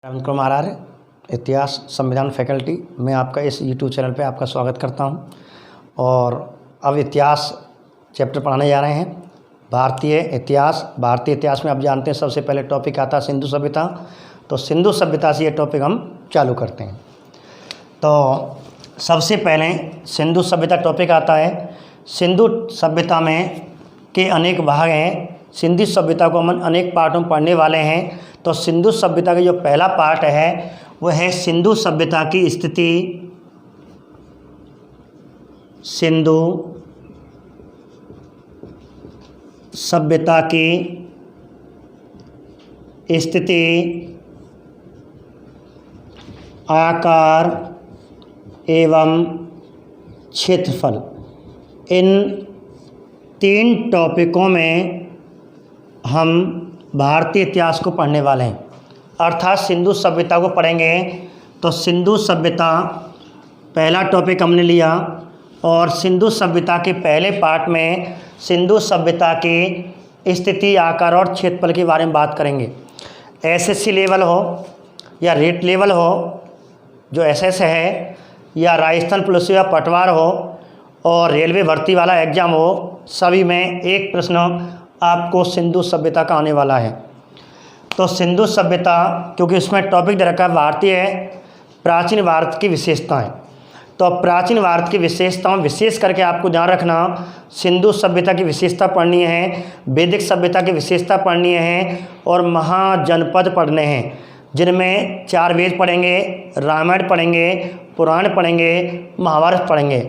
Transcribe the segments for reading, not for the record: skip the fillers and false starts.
रविंद्र कुमार आर्य, इतिहास संविधान फैकल्टी में आपका इस यूट्यूब चैनल पे आपका स्वागत करता हूं। और अब इतिहास चैप्टर पढ़ाने जा रहे हैं। भारतीय इतिहास में आप जानते हैं सबसे पहले टॉपिक आता है सिंधु सभ्यता। तो सिंधु सभ्यता से ये टॉपिक हम चालू करते हैं। तो सबसे पहले सिंधु सभ्यता टॉपिक आता है। सिंधु सभ्यता में के अनेक भाग हैं। सिंधु सभ्यता को हम अनेक पार्टों में पढ़ने वाले हैं। तो सिंधु सभ्यता का जो पहला पार्ट है वह है सिंधु सभ्यता की स्थिति। सिंधु सभ्यता की स्थिति, आकार एवं क्षेत्रफल, इन तीन टॉपिकों में हम भारतीय इतिहास को पढ़ने वाले हैं। अर्थात सिंधु सभ्यता को पढ़ेंगे। तो सिंधु सभ्यता पहला टॉपिक हमने लिया और सिंधु सभ्यता के पहले पार्ट में सिंधु सभ्यता की स्थिति, आकार और क्षेत्रफल के बारे में बात करेंगे। एसएससी लेवल हो या रेट लेवल हो जो एसएस है, या राजस्थान पुलिस या पटवार हो और रेलवे भर्ती वाला एग्ज़ाम हो, सभी में एक प्रश्न आपको सिंधु सभ्यता का आने वाला है। तो सिंधु सभ्यता, क्योंकि इसमें टॉपिक दे रखा है भारतीय प्राचीन भारत की विशेषताएं। तो प्राचीन भारत की विशेषताओं, विशेष करके आपको ध्यान रखना, सिंधु सभ्यता की विशेषता पढ़नी है, वैदिक सभ्यता की विशेषता पढ़नी है और महाजनपद पढ़ने हैं, जिनमें 4 वेद पढ़ेंगे, रामायण पढ़ेंगे, पुराण पढ़ेंगे, महाभारत पढ़ेंगे।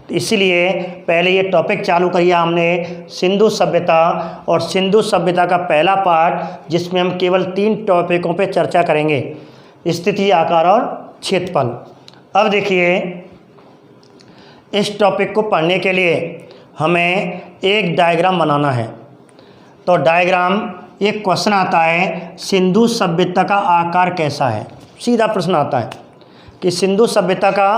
तो इसीलिए पहले ये टॉपिक चालू किया हमने सिंधु सभ्यता, और सिंधु सभ्यता का पहला पार्ट जिसमें हम केवल 3 टॉपिकों पे चर्चा करेंगे, स्थिति, आकार और क्षेत्रफल। अब देखिए, इस टॉपिक को पढ़ने के लिए हमें एक डायग्राम बनाना है। तो डायग्राम, एक क्वेश्चन आता है, सिंधु सभ्यता का आकार कैसा है। सीधा प्रश्न आता है कि सिंधु सभ्यता का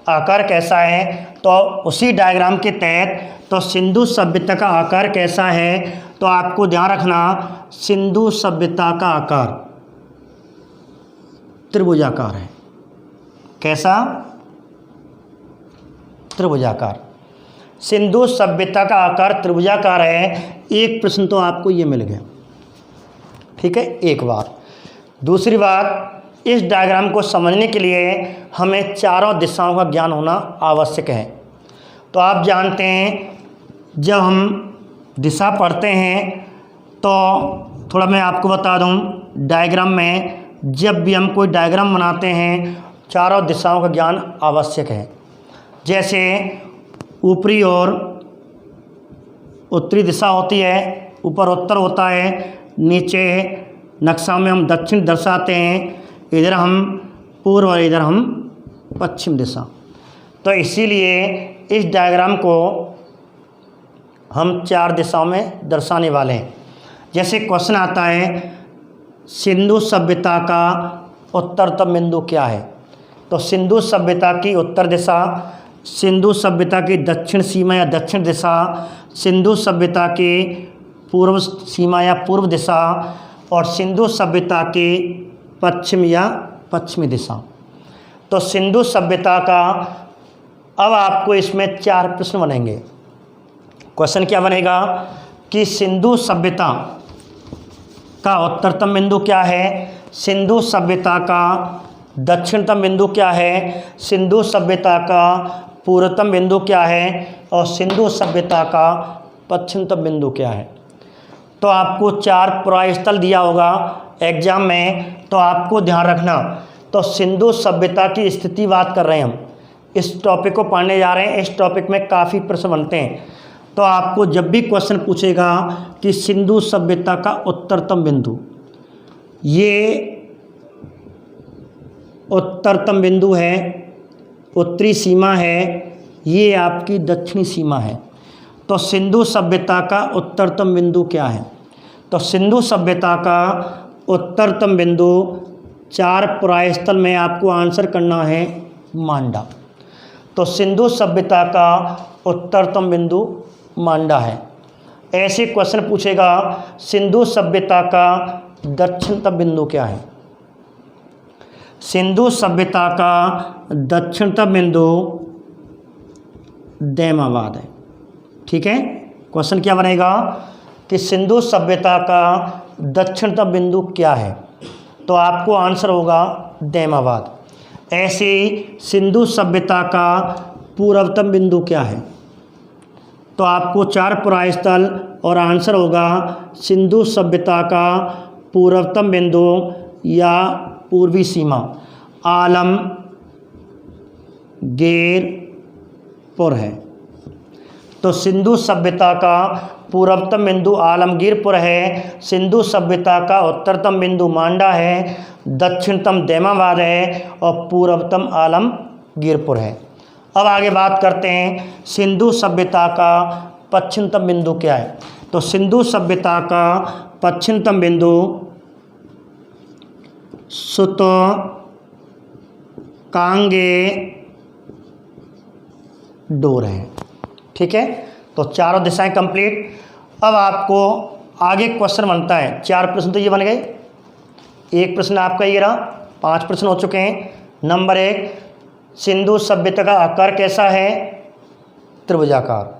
आकार कैसा है। तो उसी डायग्राम के तहत, तो सिंधु सभ्यता का आकार कैसा है, तो आपको ध्यान रखना, सिंधु सभ्यता का आकार त्रिभुजाकार है। कैसा? त्रिभुजाकार। सिंधु सभ्यता का आकार त्रिभुजाकार है। एक प्रश्न तो आपको ये मिल गया, ठीक है, एक बार। दूसरी बात, इस डायग्राम को समझने के लिए हमें चारों दिशाओं का ज्ञान होना आवश्यक है। तो आप जानते हैं, जब हम दिशा पढ़ते हैं तो थोड़ा मैं आपको बता दूं, डायग्राम में जब भी हम कोई डायग्राम बनाते हैं, चारों दिशाओं का ज्ञान आवश्यक है। जैसे ऊपरी ओर उत्तरी दिशा होती है, ऊपर उत्तर होता है, नीचे नक्शा में हम दक्षिण दर्शाते हैं, इधर हम पूर्व और इधर हम पश्चिम दिशा। तो इसीलिए इस डायग्राम को हम 4 दिशाओं में दर्शाने वाले हैं। जैसे क्वेश्चन आता है, सिंधु सभ्यता का उत्तरतम बिंदु क्या है। तो सिंधु सभ्यता की उत्तर दिशा, सिंधु सभ्यता की दक्षिण सीमा या दक्षिण दिशा, सिंधु सभ्यता की पूर्व सीमा या पूर्व दिशा, और सिंधु सभ्यता की पश्चिम या पश्चिमी दिशा। तो सिंधु सभ्यता का, अब आपको इसमें 4 प्रश्न बनेंगे। क्वेश्चन क्या बनेगा कि सिंधु सभ्यता का उत्तरतम बिंदु क्या है, सिंधु सभ्यता का दक्षिणतम बिंदु क्या है, सिंधु सभ्यता का पूर्वतम बिंदु क्या है, और सिंधु सभ्यता का पश्चिमतम बिंदु क्या है। तो आपको 4 पुरास्थल दिया होगा एग्जाम में, तो आपको ध्यान रखना। तो सिंधु सभ्यता की स्थिति बात कर रहे हैं हम, इस टॉपिक को पढ़ने जा रहे हैं। इस टॉपिक में काफ़ी प्रश्न बनते हैं। तो आपको जब भी क्वेश्चन पूछेगा कि सिंधु सभ्यता का उत्तरतम बिंदु, ये उत्तरतम बिंदु है, उत्तरी सीमा है, ये आपकी दक्षिणी सीमा है। तो सिंधु सभ्यता का उत्तरतम बिंदु क्या है। तो सिंधु सभ्यता का उत्तरतम बिंदु 4 पुरास्थल में आपको आंसर करना है मांडा। तो सिंधु सभ्यता का उत्तरतम बिंदु मांडा है। ऐसे क्वेश्चन पूछेगा, सिंधु सभ्यता का दक्षिणतम बिंदु क्या है। सिंधु सभ्यता का दक्षिणतम बिंदु दैमाबाद है। ठीक है, क्वेश्चन क्या बनेगा कि सिंधु सभ्यता का दक्षिणतम बिंदु क्या है, तो आपको आंसर होगा दैमाबाद। ऐसे सिंधु सभ्यता का पूर्वतम बिंदु क्या है, तो आपको 4 पुराय स्थल और आंसर होगा सिंधु सभ्यता का पूर्वतम बिंदु या पूर्वी सीमा आलमगीरपुर है। तो सिंधु सभ्यता का पूर्वतम बिंदु आलमगीरपुर है, सिंधु सभ्यता का उत्तरतम बिंदु मांडा है, दक्षिणतम दैमाबाद है और पूर्वतम आलमगीरपुर है। अब आगे बात करते हैं सिंधु सभ्यता का पश्चिमतम बिंदु क्या है। तो सिंधु सभ्यता का पश्चिमतम बिंदु सुतकांगेडोर है। ठीक है, तो चारों दिशाएं कंप्लीट। अब आपको आगे क्वेश्चन बनता है, 4 प्रश्न तो ये बन गए, एक प्रश्न आपका ये रहा, 5 प्रश्न हो चुके हैं। नंबर 1, सिंधु सभ्यता का आकार कैसा है, त्रिभुजाकार।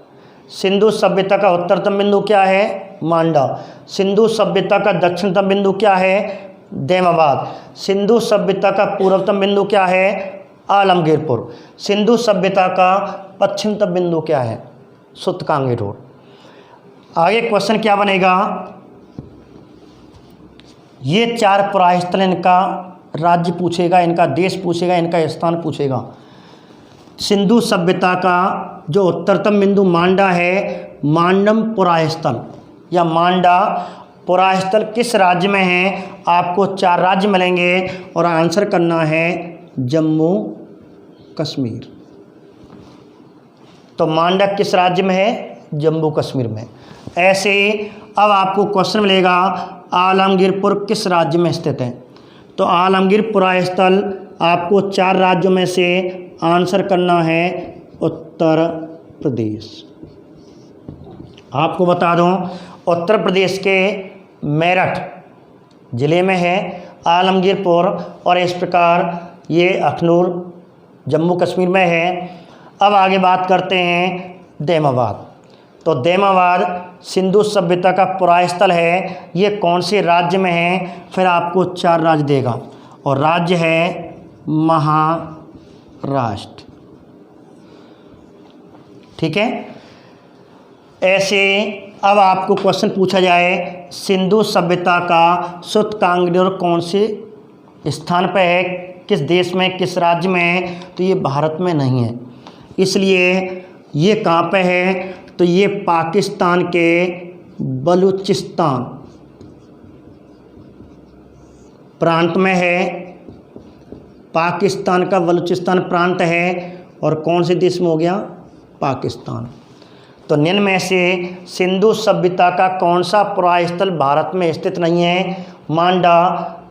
सिंधु सभ्यता का उत्तरतम बिंदु क्या है, मांडा। सिंधु सभ्यता का दक्षिणतम बिंदु क्या है, दैमाबाद। सिंधु सभ्यता का पूर्वतम बिंदु क्या है, आलमगीरपुर। सिंधु सभ्यता का पश्चिमतम बिंदु क्या है, सुतकांगेडोर। आगे क्वेश्चन क्या बनेगा, ये 4 पुराय स्थल, इनका राज्य पूछेगा, इनका देश पूछेगा, इनका स्थान पूछेगा। सिंधु सभ्यता का जो उत्तरतम बिंदु मांडा है, मांडम पुराय स्थल या मांडा पुराय स्थल किस राज्य में है, आपको 4 राज्य मिलेंगे और आंसर करना है जम्मू कश्मीर। तो मांडा किस राज्य में है, जम्मू कश्मीर में। ऐसे अब आपको क्वेश्चन मिलेगा आलमगीरपुर किस राज्य में स्थित है, तो आलमगीर पुराय स्थल आपको 4 राज्यों में से आंसर करना है उत्तर प्रदेश। आपको बता दूं उत्तर प्रदेश के मेरठ ज़िले में है आलमगीरपुर, और इस प्रकार ये अखनूर जम्मू कश्मीर में है। अब आगे बात करते हैं दैमाबाद। तो दैमाबाद सिंधु सभ्यता का पुराय स्थल है, ये कौन से राज्य में है, फिर आपको 4 राज्य देगा और राज्य है महाराष्ट्र। ठीक है, ऐसे अब आपको क्वेश्चन पूछा जाए सिंधु सभ्यता का सुतकांगेडोर कौन से स्थान पर है, किस देश में, किस राज्य में है, तो ये भारत में नहीं है। इसलिए ये कहाँ पे है, तो ये पाकिस्तान के बलूचिस्तान प्रांत में है। पाकिस्तान का बलूचिस्तान प्रांत है और कौन से देश में हो गया, पाकिस्तान। तो निम्न में से सिंधु सभ्यता का कौन सा पुराय स्थल भारत में स्थित नहीं है, मांडा,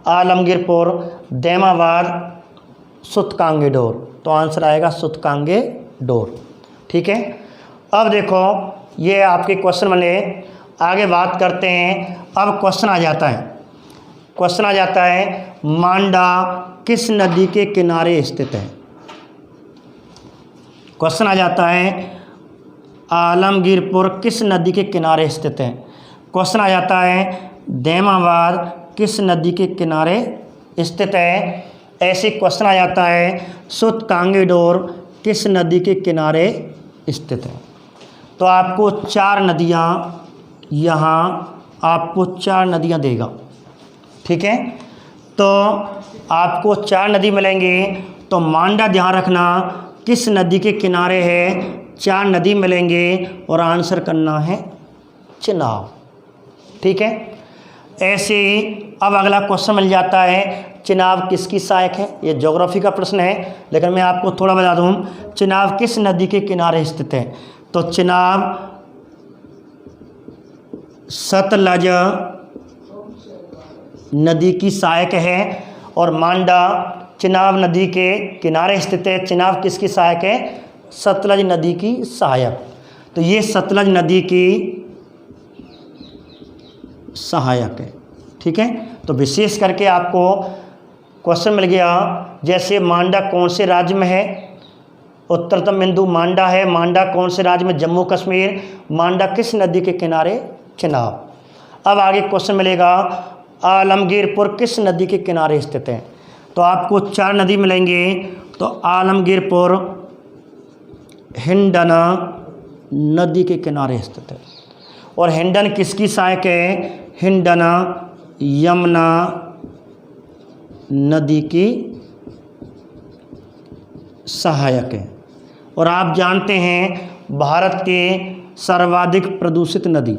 आलमगीरपुर, दैमाबाद, सुतकांगेडोर। तो आंसर आएगा सुतकांगेडोर। ठीक है, अब देखो ये आपके क्वेश्चन बने, आगे बात करते हैं। अब क्वेश्चन आ जाता है मांडा किस नदी के किनारे स्थित है। क्वेश्चन आ जाता है आलमगीरपुर किस नदी के किनारे स्थित है। क्वेश्चन आ जाता है दैमाबाद किस नदी के किनारे स्थित है। ऐसे क्वेश्चन आ जाता है सुतकांगेडोर किस नदी के किनारे स्थित है। तो आपको 4 नदियाँ यहाँ आपको 4 नदियाँ देगा। ठीक है, तो आपको 4 नदी मिलेंगी। तो मांडा ध्यान रखना किस नदी के किनारे है, 4 नदी मिलेंगे और आंसर करना है चिनाब। ठीक है, ऐसे ही अब अगला क्वेश्चन मिल जाता है चिनाब किसकी सहायक है। ये ज्योग्राफी का प्रश्न है, लेकिन मैं आपको थोड़ा बता दूँ चिनाब किस नदी के किनारे स्थित है। तो चिनाब सतलज नदी की सहायक है और मांडा चिनाब नदी के किनारे स्थित है। चिनाब किसकी सहायक है, सतलज नदी की सहायक। तो ये सतलज नदी की सहायक है। ठीक है, तो विशेष करके आपको क्वेश्चन मिल गया जैसे मांडा कौन से राज्य में है, उत्तरतम बिंदु मांडा है। मांडा कौन से राज्य में, जम्मू कश्मीर। मांडा किस नदी के किनारे, चिनाब। अब आगे क्वेश्चन मिलेगा आलमगीरपुर किस नदी के किनारे स्थित है। तो आपको 4 नदी मिलेंगे। तो आलमगीरपुर हिंडना नदी के किनारे स्थित है। और हिंडन किसकी सहायक है, हिंडना यमुना नदी की सहायक है। और आप जानते हैं भारत के सर्वाधिक प्रदूषित नदी,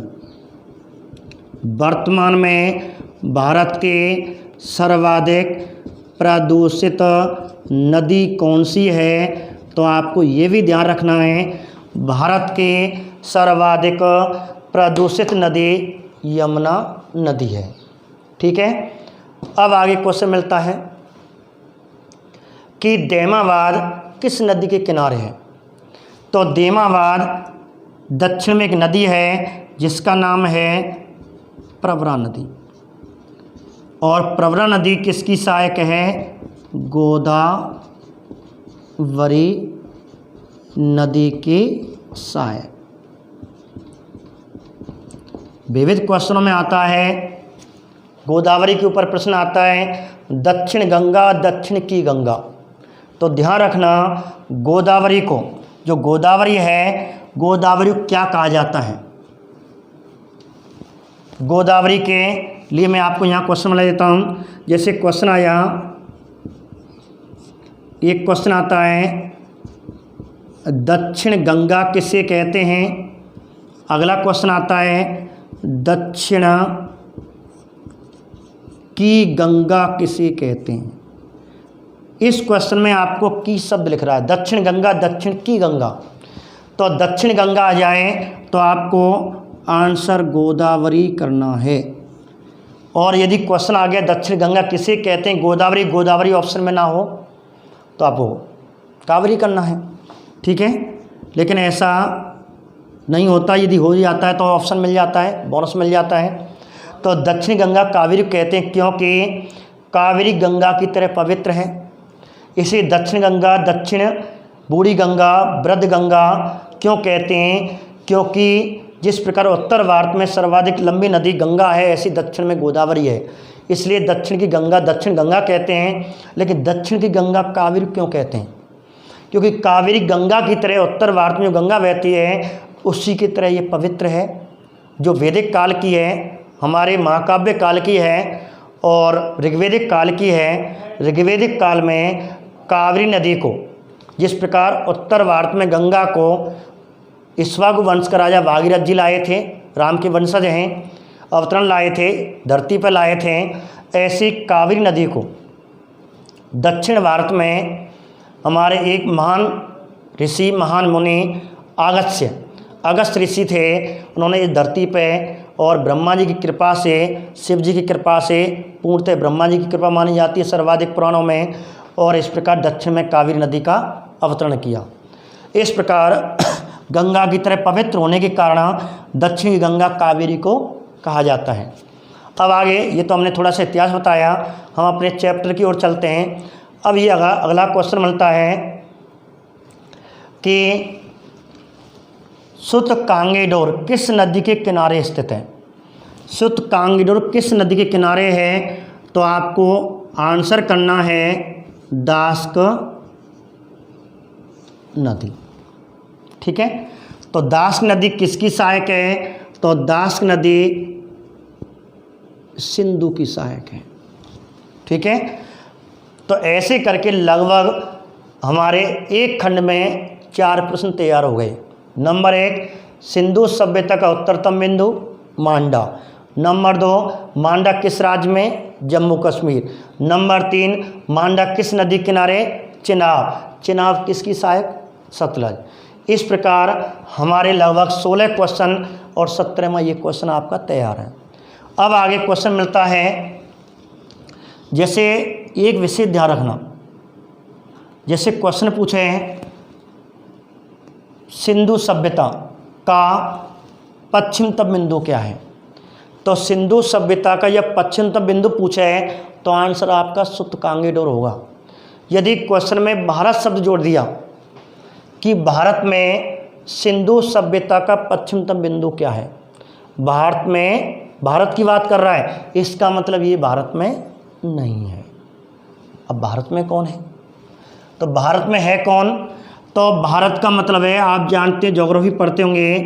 वर्तमान में भारत के सर्वाधिक प्रदूषित नदी कौन सी है। तो आपको ये भी ध्यान रखना है भारत के सर्वाधिक प्रदूषित नदी यमुना नदी है। ठीक है। अब आगे क्वेश्चन मिलता है कि देमाबाद किस नदी के किनारे है। तो देमाबाद दक्षिण में एक नदी है जिसका नाम है प्रवरा नदी। और प्रवरा नदी किसकी सहायक है, गोदावरी नदी की सहायक। विविध क्वेश्चनों में आता है, गोदावरी के ऊपर प्रश्न आता है दक्षिण गंगा, दक्षिण की गंगा। तो ध्यान रखना गोदावरी को, जो गोदावरी है, गोदावरी को क्या कहा जाता है। गोदावरी के लिए मैं आपको यहाँ क्वेश्चन बना देता हूँ। जैसे क्वेश्चन आया, एक क्वेश्चन आता है दक्षिण गंगा किसे कहते हैं। अगला क्वेश्चन आता है दक्षिण की गंगा किसे कहते हैं। इस क्वेश्चन में आपको की शब्द लिख रहा है, दक्षिण गंगा, दक्षिण की गंगा। तो दक्षिण गंगा आ जाए तो आपको आंसर गोदावरी करना है। और यदि क्वेश्चन आ गया दक्षिण गंगा किसे कहते हैं, गोदावरी, गोदावरी ऑप्शन में ना हो तो आपको कावेरी करना है। ठीक है। लेकिन ऐसा नहीं होता, यदि हो जाता है तो ऑप्शन मिल जाता है, बोनस मिल जाता है। तो दक्षिण गंगा कावेरी कहते हैं क्योंकि कावेरी गंगा की तरह पवित्र है। इसे दक्षिण गंगा, दक्षिण बूढ़ी गंगा, वृद्ध गंगा क्यों कहते हैं, क्योंकि जिस प्रकार उत्तर भारत में सर्वाधिक लंबी नदी गंगा है, ऐसी दक्षिण में गोदावरी है, इसलिए दक्षिण की गंगा दक्षिण गंगा कहते हैं। लेकिन दक्षिण की गंगा कावेरी क्यों कहते हैं, क्योंकि कावेरी गंगा की तरह उत्तर भारत में जो गंगा बहती है उसी की तरह ये पवित्र है, जो वैदिक काल की है, हमारे महाकाव्य काल की है और ऋग्वेदिक काल की है। ऋग्वेदिक काल में कावेरी नदी को, जिस प्रकार उत्तर भारत में गंगा को इक्ष्वाकु वंश का राजा भागीरथ जी लाए थे, राम के वंशज हैं, अवतरण लाए थे, धरती पर लाए थे, ऐसी कावेरी नदी को दक्षिण भारत में हमारे एक महान ऋषि, महान मुनि अगस्त्य ऋषि थे। उन्होंने इस धरती पे और ब्रह्मा जी की कृपा से, शिव जी की कृपा से, पूर्णतः ब्रह्मा जी की कृपा मानी जाती है सर्वाधिक पुराणों में, और इस प्रकार दक्षिण में कावेरी नदी का अवतरण किया। इस प्रकार गंगा की तरह पवित्र होने के कारण दक्षिण की गंगा कावेरी को कहा जाता है। अब आगे, ये तो हमने थोड़ा सा इतिहास बताया, हम अपने चैप्टर की ओर चलते हैं। अब ये अगला क्वेश्चन मिलता है कि सुत कांगेडोर किस नदी के किनारे स्थित है। सुत कांगेडोर किस नदी के किनारे है। तो आपको आंसर करना है दास्क नदी। ठीक है। तो दास्क नदी किसकी सहायक है। तो दास्क नदी सिंधु की सहायक है। ठीक है। तो ऐसे करके लगभग हमारे एक खंड में 4 प्रश्न तैयार हो गए। नंबर 1, सिंधु सभ्यता का उत्तरतम बिंदु मांडा। नंबर 2, मांडा किस राज्य में, जम्मू कश्मीर। नंबर 3, मांडा किस नदी किनारे, चिनाब। चिनाब किसकी सहायक, सतलज। इस प्रकार हमारे लगभग 16 क्वेश्चन और 17वां ये क्वेश्चन आपका तैयार है। अब आगे क्वेश्चन मिलता है, जैसे एक विषय ध्यान रखना, जैसे क्वेश्चन पूछे हैं सिंधु सभ्यता का पश्चिमतम बिंदु क्या है। तो सिंधु सभ्यता का यह पश्चिमतम बिंदु पूछे है तो आंसर आपका सूतकांगी डोर होगा। यदि क्वेश्चन में भारत शब्द जोड़ दिया कि भारत में सिंधु सभ्यता का पश्चिमतम बिंदु क्या है, भारत में, भारत की बात कर रहा है, इसका मतलब ये भारत में नहीं है। अब भारत में कौन है, तो भारत में है कौन, तो भारत का मतलब है, आप जानते हैं, ज्योग्राफी पढ़ते होंगे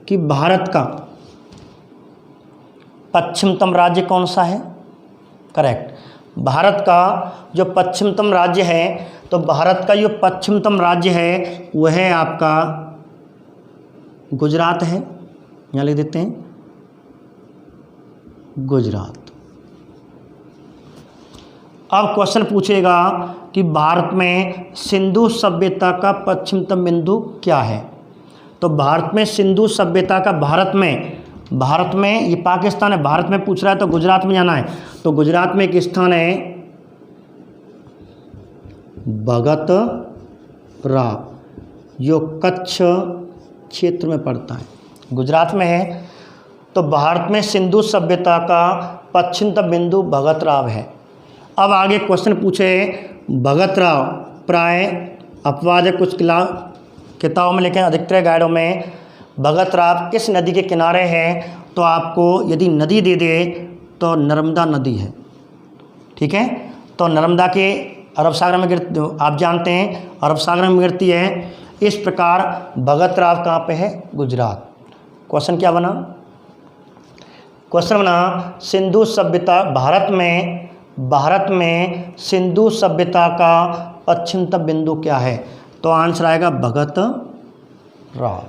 कि भारत का पश्चिमतम राज्य कौन सा है। करेक्ट, भारत का जो पश्चिमतम राज्य है, तो भारत का जो पश्चिमतम राज्य है वह है आपका गुजरात है। यहाँ लिख देते हैं गुजरात। अब क्वेश्चन पूछेगा कि भारत में सिंधु सभ्यता का पश्चिमतम बिंदु क्या है। तो भारत में सिंधु सभ्यता का, भारत में ये पाकिस्तान है, भारत में पूछ रहा है तो गुजरात में जाना है। तो गुजरात में एक स्थान है बगतरा, जो कच्छ क्षेत्र में पड़ता है, गुजरात में है। तो भारत में सिंधु सभ्यता का पश्चिमतम बिंदु भगतराव है। अब आगे क्वेश्चन पूछे, भगतराव प्राय अपवाद है कुछ किताबों में, लेकिन अधिकतर गाइडों में भगतराव किस नदी के किनारे है। तो आपको यदि नदी दे दे तो नर्मदा नदी है, ठीक है। तो नर्मदा के अरब सागर में गिरती, आप जानते हैं अरब सागर में गिरती है। इस प्रकार भगतराव कहाँ पे है, गुजरात। क्वेश्चन क्या बना, क्वेश्चन बना सिंधु सभ्यता, भारत में सिंधु सभ्यता का पश्चिमतम बिंदु क्या है। तो आंसर आएगा भगतराव,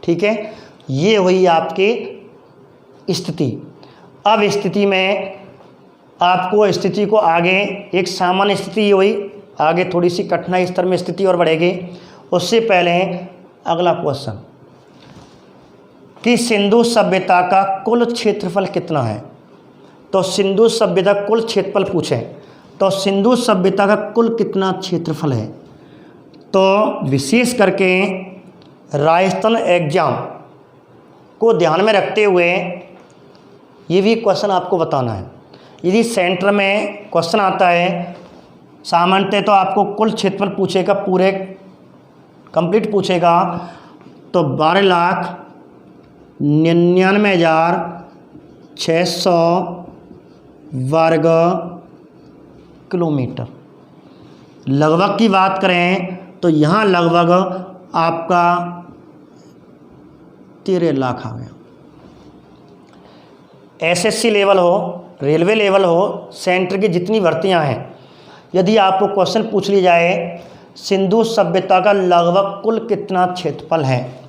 ठीक है। ये हुई आपकी स्थिति। अब स्थिति में आपको स्थिति को आगे, एक सामान्य स्थिति हुई, आगे थोड़ी सी कठिनाई स्तर में स्थिति और बढ़ेगी। उससे पहले अगला क्वेश्चन कि सिंधु सभ्यता का कुल क्षेत्रफल कितना है। तो सिंधु सभ्यता कुल क्षेत्रफल पूछें तो सिंधु सभ्यता का कुल कितना क्षेत्रफल है। तो विशेष करके राजस्थान एग्जाम को ध्यान में रखते हुए ये भी क्वेश्चन आपको बताना है। यदि सेंटर में क्वेश्चन आता है, सामान्यतः तो आपको कुल क्षेत्रफल पूछेगा, पूरे कंप्लीट पूछेगा, तो 12,99,600 वर्ग किलोमीटर। लगभग की बात करें तो यहाँ लगभग आपका 13 लाख आ गया। एसएससी लेवल हो, रेलवे लेवल हो, सेंटर की जितनी भर्तियां हैं, यदि आपको क्वेश्चन पूछ लिया जाए सिंधु सभ्यता का लगभग कुल कितना क्षेत्रफल है,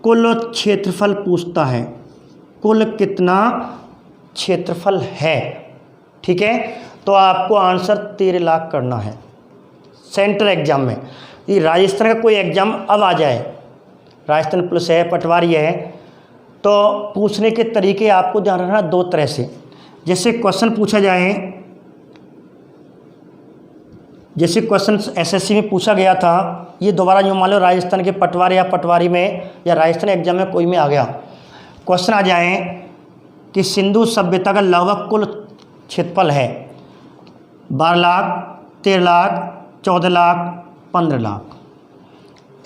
कुल क्षेत्रफल पूछता है, कुल कितना क्षेत्रफल है, ठीक है। तो आपको आंसर 13 लाख करना है सेंट्रल एग्जाम में। ये राजस्थान का कोई एग्जाम अब आ जाए, राजस्थान पुलिस है, पटवारी है, तो पूछने के तरीके आपको ध्यान रखना दो तरह से। जैसे क्वेश्चन पूछा जाए, जैसे क्वेश्चन एसएससी में पूछा गया था, ये दोबारा जो मान लो राजस्थान के पटवारी या पटवारी में या राजस्थान एग्जाम में कोई में आ गया, क्वेश्चन आ जाए कि सिंधु सभ्यता का लगभग कुल क्षेत्रफल है 12 लाख, 13 लाख, 14 लाख, 15 लाख।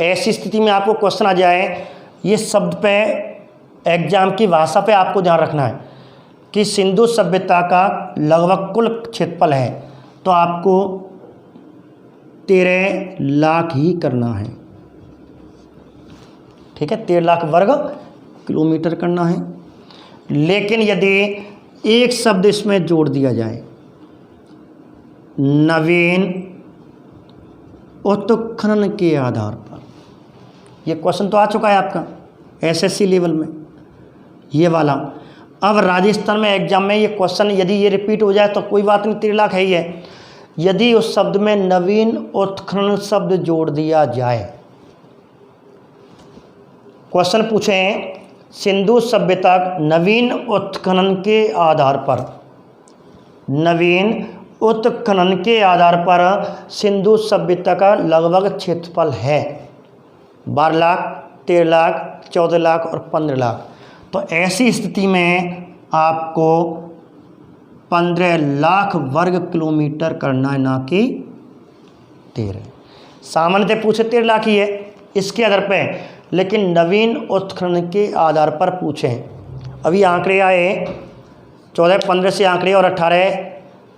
ऐसी स्थिति में आपको क्वेश्चन आ जाए, ये शब्द पे एग्जाम की भाषा पे आपको ध्यान रखना है कि सिंधु सभ्यता का लगभग कुल क्षेत्रफल है, तो आपको 13 लाख ही करना है, ठीक है। 13 लाख वर्ग किलोमीटर करना है। लेकिन यदि एक शब्द इसमें जोड़ दिया जाए, नवीन उत्खनन के आधार पर, यह क्वेश्चन तो आ चुका है आपका एसएससी लेवल में, ये वाला। अब राजस्थान में एग्जाम में ये क्वेश्चन यदि ये रिपीट हो जाए तो कोई बात नहीं, 13 लाख है ही है। यदि उस शब्द में नवीन उत्खनन शब्द जोड़ दिया जाए, क्वेश्चन पूछें सिंधु सभ्यता नवीन उत्खनन के आधार पर, नवीन उत्खनन के आधार पर सिंधु सभ्यता का लगभग क्षेत्रफल है 12 लाख, 13 लाख, 14 लाख और 15 लाख। तो ऐसी स्थिति में आपको 15 लाख वर्ग किलोमीटर करना है, ना कि 13। सामान्यतः पूछे 13 लाख ही है इसके आधार पे, लेकिन नवीन उत्खनन के आधार पर पूछें। अभी आंकड़े आए 14-15 से आंकड़े और 18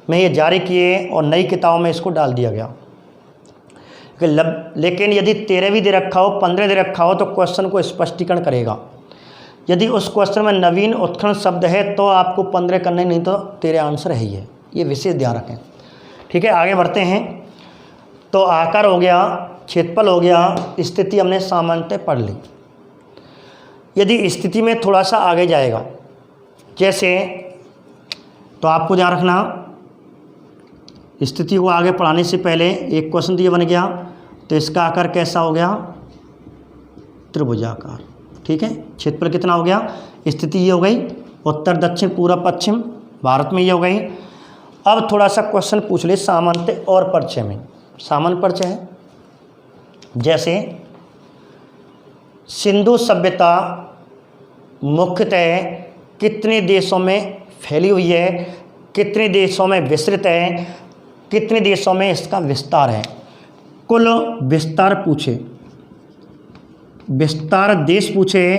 में ये जारी किए और नई किताबों में इसको डाल दिया गया। लेकिन यदि 13 भी दे रखा हो, 15 दे रखा हो, तो क्वेश्चन को स्पष्टीकरण करेगा। यदि उस क्वेश्चन में नवीन उत्खनन शब्द है तो आपको 15 करना ही, नहीं तो 13 आंसर है ही है। ये विशेष ध्यान रखें। ठीक है, आगे बढ़ते हैं। तो आकार हो गया, क्षेत्रफल हो गया, स्थिति हमने सामान्यतः पढ़ ली। यदि स्थिति में थोड़ा सा आगे जाएगा, जैसे, तो आपको ध्यान रखना, स्थिति को आगे पढ़ाने से पहले एक क्वेश्चन दिया बन गया, तो इसका आकार कैसा हो गया? त्रिभुजाकार। ठीक है, क्षेत्रफल कितना हो गया? स्थिति ये हो गई, उत्तर दक्षिण पूर्व पश्चिम भारत में ये हो गई। अब थोड़ा सा क्वेश्चन पूछ ले सामान्य और परिचय में। सामान्य परिचय है, जैसे सिंधु सभ्यता मुख्यतः कितने देशों में फैली हुई है, कितने देशों में विस्तृत है, कितने देशों में इसका विस्तार है। कुल विस्तार पूछे, विस्तार देश पूछे,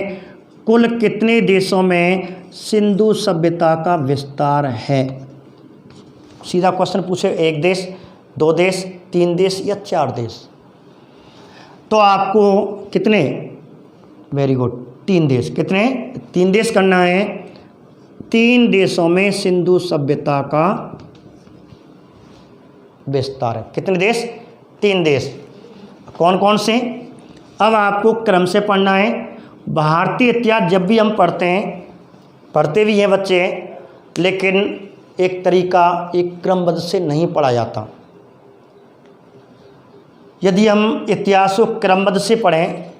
कुल कितने देशों में सिंधु सभ्यता का विस्तार है। सीधा क्वेश्चन पूछे, 1 देश, 2 देश, 3 देश या 4 देश, तो आपको कितने? वेरी गुड, 3 देश। कितने? 3 देश करना है। 3 देशों में सिंधु सभ्यता का विस्तार है। कितने देश? 3 देश। कौन कौन से? अब आपको क्रम से पढ़ना है। भारतीय इतिहास जब भी हम पढ़ते हैं, पढ़ते भी हैं बच्चे, लेकिन एक तरीका, एक क्रमबद्ध से नहीं पढ़ा जाता। यदि हम इतिहास को क्रमबद्ध से पढ़ें,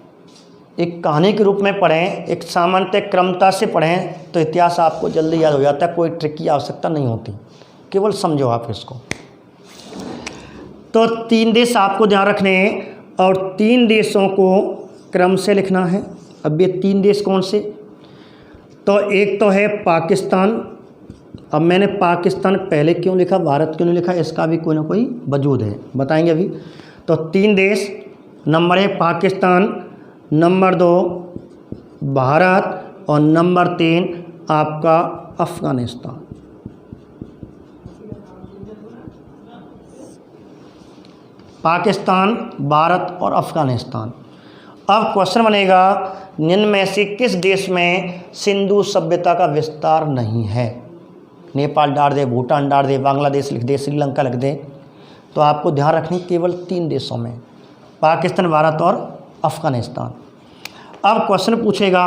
एक कहानी के रूप में पढ़ें, एक सामान्य क्रमता से पढ़ें, तो इतिहास आपको जल्दी याद हो जाता है। कोई ट्रिक की आवश्यकता नहीं होती, केवल समझो आप इसको। तो 3 देश आपको ध्यान रखने हैं और 3 देशों को क्रम से लिखना है। अब ये 3 देश कौन से? तो एक तो है पाकिस्तान। अब मैंने पाकिस्तान पहले क्यों लिखा, भारत क्यों नहीं लिखा, इसका भी कोई ना कोई वजूद है, बताएंगे अभी। तो 3 देश, नंबर 1 पाकिस्तान, नंबर 2 भारत और नंबर 3 आपका अफ़गानिस्तान। पाकिस्तान, भारत और अफ़गानिस्तान। अब क्वेश्चन बनेगा, निम्न में से किस देश में सिंधु सभ्यता का विस्तार नहीं है? नेपाल डाल दे, भूटान डाल दे, बांग्लादेश लिख दे, श्रीलंका लिख दे। तो आपको ध्यान रखनी केवल 3 देशों में, पाकिस्तान, भारत और अफ़गानिस्तान। अब क्वेश्चन पूछेगा,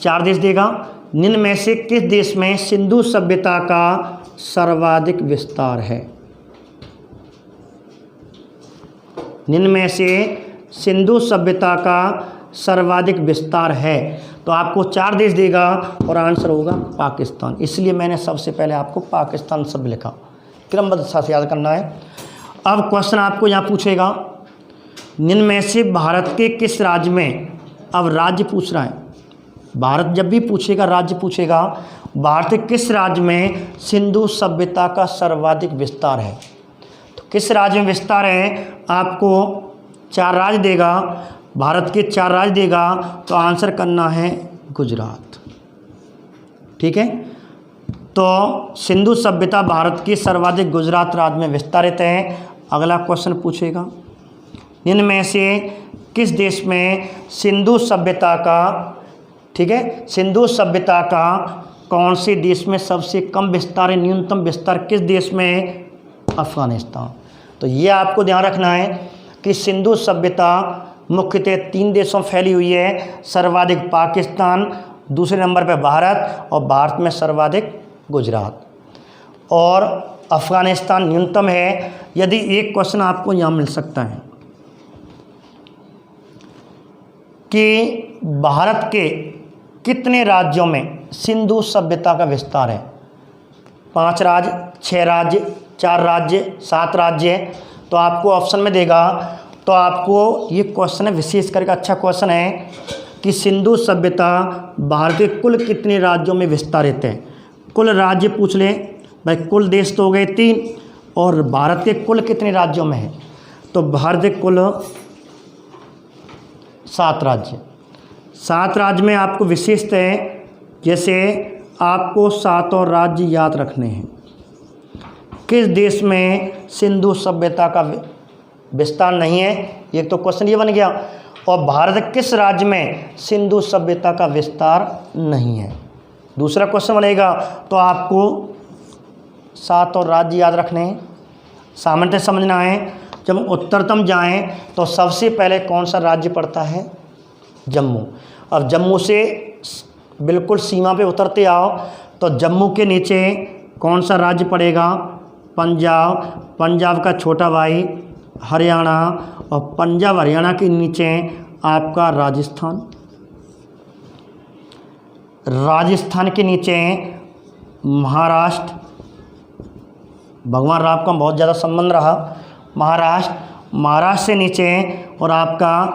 4 देश देगा, निम्न में से किस देश में सिंधु सभ्यता का सर्वाधिक विस्तार है? निम्न में से सिंधु सभ्यता का सर्वाधिक विस्तार है, तो आपको 4 देश देगा और आंसर होगा पाकिस्तान। इसलिए मैंने सबसे पहले आपको पाकिस्तान शब्द लिखा, क्रमबद्ध से याद करना है। अब क्वेश्चन आपको यहाँ पूछेगा, निम्न में से भारत के किस राज्य में, अब राज्य पूछ रहा है, भारत जब भी पूछेगा राज्य पूछेगा, भारत के किस राज्य में सिंधु सभ्यता का सर्वाधिक विस्तार है? तो किस राज्य में विस्तार है, आपको 4 राज्य देगा, भारत के 4 राज्य देगा, तो आंसर करना है गुजरात। ठीक है, तो सिंधु सभ्यता भारत की सर्वाधिक गुजरात राज्य में विस्तारित है। अगला क्वेश्चन पूछेगा, निम्न में से किस देश में सिंधु सभ्यता का, ठीक है, सिंधु सभ्यता का कौन से देश में सबसे कम विस्तार है, न्यूनतम विस्तार किस देश में? अफ़गानिस्तान। तो ये आपको ध्यान रखना है कि सिंधु सभ्यता मुख्यतः 3 देशों में फैली हुई है, सर्वाधिक पाकिस्तान, दूसरे नंबर पर भारत और भारत में सर्वाधिक गुजरात, और अफ़गानिस्तान न्यूनतम है। यदि एक क्वेश्चन आपको यहाँ मिल सकता है कि भारत के कितने राज्यों में सिंधु सभ्यता का विस्तार है? 5 राज्य, 6 राज्य, 4 राज्य, 7 राज्य, तो आपको ऑप्शन में देगा। तो आपको ये क्वेश्चन है, विशेष करके अच्छा क्वेश्चन है कि सिंधु सभ्यता भारत के कुल कितने राज्यों में विस्तारित है? कुल राज्य पूछ ले भाई, कुल देश तो हो गए 3, और भारत के कुल कितने राज्यों में है, तो भारत के कुल 7 राज्य। 7 राज्य में आपको विशिष्ट है, जैसे आपको 7 और राज्य याद रखने हैं। किस देश में सिंधु सभ्यता का विस्तार नहीं है, एक तो क्वेश्चन ये बन गया। और भारत किस राज्य में सिंधु सभ्यता का विस्तार नहीं है, दूसरा क्वेश्चन बनेगा। तो आपको 7 और राज्य याद रखने हैं, सामान्यतः समझना है। जब उत्तरतम जाएं तो सबसे पहले कौन सा राज्य पड़ता है, जम्मू। अब जम्मू से बिल्कुल सीमा पे उतरते आओ तो जम्मू के नीचे कौन सा राज्य पड़ेगा, पंजाब। पंजाब का छोटा भाई हरियाणा, और पंजाब हरियाणा के नीचे आपका राजस्थान। राजस्थान के नीचे महाराष्ट्र, भगवान राम का बहुत ज़्यादा संबंध रहा महाराष्ट्र। महाराष्ट्र से नीचे और आपका,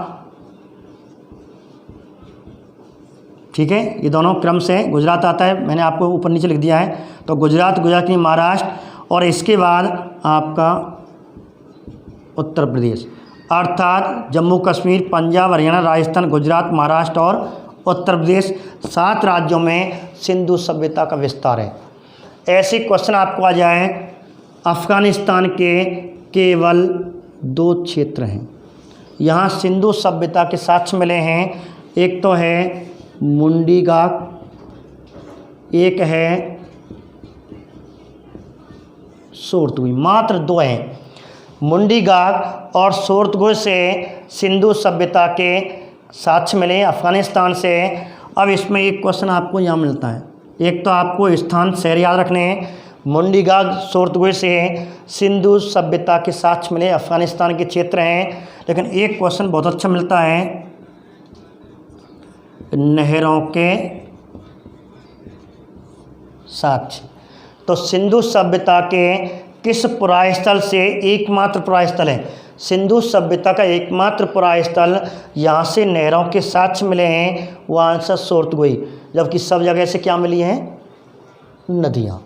ठीक है, ये दोनों क्रम से गुजरात आता है, मैंने आपको ऊपर नीचे लिख दिया है। तो गुजरात, गुजरात की महाराष्ट्र, और इसके बाद आपका उत्तर प्रदेश, अर्थात जम्मू कश्मीर, पंजाब, हरियाणा, राजस्थान, गुजरात, महाराष्ट्र और उत्तर प्रदेश, 7 राज्यों में सिंधु सभ्यता का विस्तार है। ऐसे क्वेश्चन आपको आ जाए, अफ़गानिस्तान के केवल 2 क्षेत्र हैं, यहाँ सिंधु सभ्यता के साक्ष्य मिले हैं। एक तो है मुंडीगाक, एक है सोरतगुई, मात्र 2 हैं। मुंडीगाक और सोरतगुई से सिंधु सभ्यता के साक्ष्य मिले अफ़गानिस्तान से। अब इसमें एक क्वेश्चन आपको यहाँ मिलता है, एक तो आपको स्थान शहर याद रखने हैं। मुंडीगाक, सोरतगुई से सिंधु सभ्यता के साक्ष्य मिले अफ़गानिस्तान के क्षेत्र हैं। लेकिन एक क्वेश्चन बहुत अच्छा मिलता है, नहरों के साक्ष्य। तो सिंधु सभ्यता के किस पुराय स्थल से, एकमात्र पुराय स्थल है, सिंधु सभ्यता का एकमात्र पुराय स्थल यहाँ से नहरों के साक्ष्य मिले हैं, वो आंसर सोरतगुई। जबकि सब जगह से क्या मिली हैं, नदियाँ।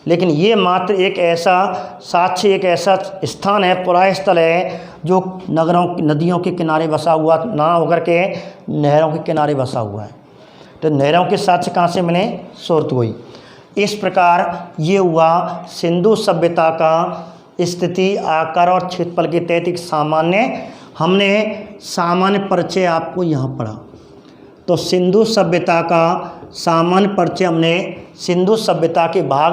लेकिन ये मात्र एक ऐसा साक्ष्य, एक ऐसा स्थान है, पुराय स्थल है, जो नदियों के किनारे बसा हुआ ना होकर के नहरों के किनारे बसा हुआ है। तो नहरों के साक्ष्य कहाँ से मिले, सोरतगुई। इस प्रकार ये हुआ सिंधु सभ्यता का स्थिति, आकार और क्षेत्रफल के तहत एक सामान्य, हमने सामान्य परिचय आपको यहाँ पढ़ा। तो सिंधु सभ्यता का सामान्य परिचय हमने सिंधु सभ्यता के भाग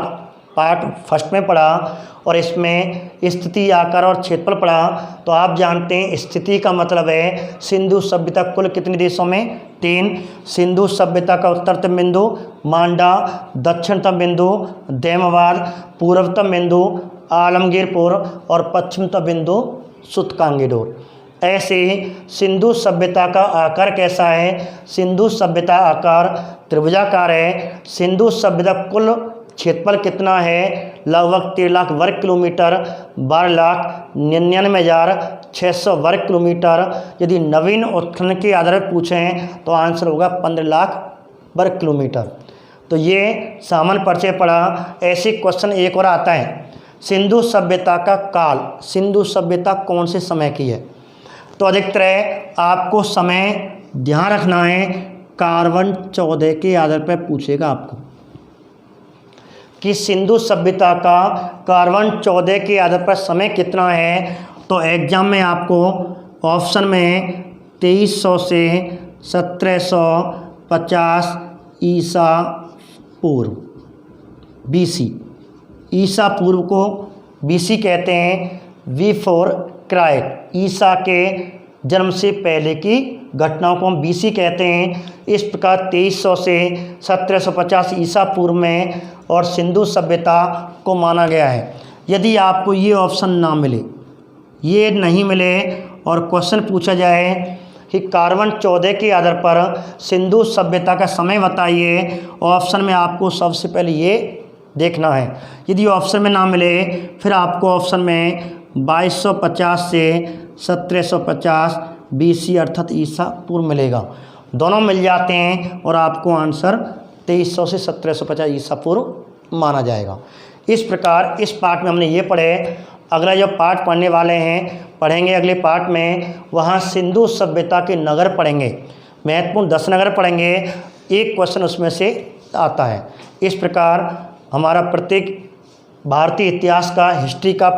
पार्ट फर्स्ट में पढ़ा, और इसमें स्थिति, आकार और क्षेत्रफल पढ़ा। तो आप जानते हैं स्थिति का मतलब है सिंधु सभ्यता कुल कितने देशों में, 3। सिंधु सभ्यता का उत्तरतम बिंदु मांडा, दक्षिणतम बिंदु देमवाद, पूर्वतम बिंदु आलमगीरपुर और पश्चिमतम बिंदु सुतकांगीडोर। ऐसे सिंधु सभ्यता का आकार कैसा है, सिंधु सभ्यता आकार त्रिभुजाकार है। सिंधु सभ्यता कुल क्षेत्रफल कितना है, लगभग 13 लाख वर्ग किलोमीटर, 12,99,600 वर्ग किलोमीटर। यदि नवीन उत्खनन के आधार पर पूछें तो आंसर होगा 15 लाख वर्ग किलोमीटर। तो ये सामान्य परिचय पढ़ा। ऐसे क्वेश्चन एक और आता है, सिंधु सभ्यता का काल, सिंधु सभ्यता कौन से समय की है। तो अधिकतर आपको समय ध्यान रखना है, कार्बन 14 के आधार पर पूछेगा आपको कि सिंधु सभ्यता का कार्बन 14 के आधार पर समय कितना है। तो एग्जाम में आपको ऑप्शन में 2300 से 1750 ईसा पूर्व, BC, ईसा पूर्व को BC कहते हैं। V4 क्राइस्ट, ईसा के जन्म से पहले की घटनाओं को हम BC कहते हैं। इस प्रकार 2300 से 1750 ईसा पूर्व में और सिंधु सभ्यता को माना गया है। यदि आपको ये ऑप्शन ना मिले, ये नहीं मिले और क्वेश्चन पूछा जाए कि कार्बन 14 के आधार पर सिंधु सभ्यता का समय बताइए, ऑप्शन में आपको सबसे पहले ये देखना है। यदि ऑप्शन में ना मिले फिर आपको ऑप्शन में 2250 से 1750 BC अर्थात ईसा पूर्व मिलेगा। दोनों मिल जाते हैं और आपको आंसर 2300 से 1750 ईसा पूर्व माना जाएगा। इस प्रकार इस पाठ में हमने ये पढ़े। अगला जो पाठ पढ़ने वाले हैं पढ़ेंगे अगले पाठ में, वहाँ सिंधु सभ्यता के नगर पढ़ेंगे, महत्वपूर्ण 10 नगर पढ़ेंगे। एक क्वेश्चन उसमें से आता है। इस प्रकार हमारा प्रत्येक भारतीय इतिहास का, हिस्ट्री का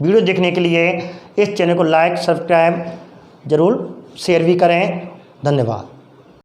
वीडियो देखने के लिए इस चैनल को लाइक, सब्सक्राइब, ज़रूर शेयर भी करें। धन्यवाद।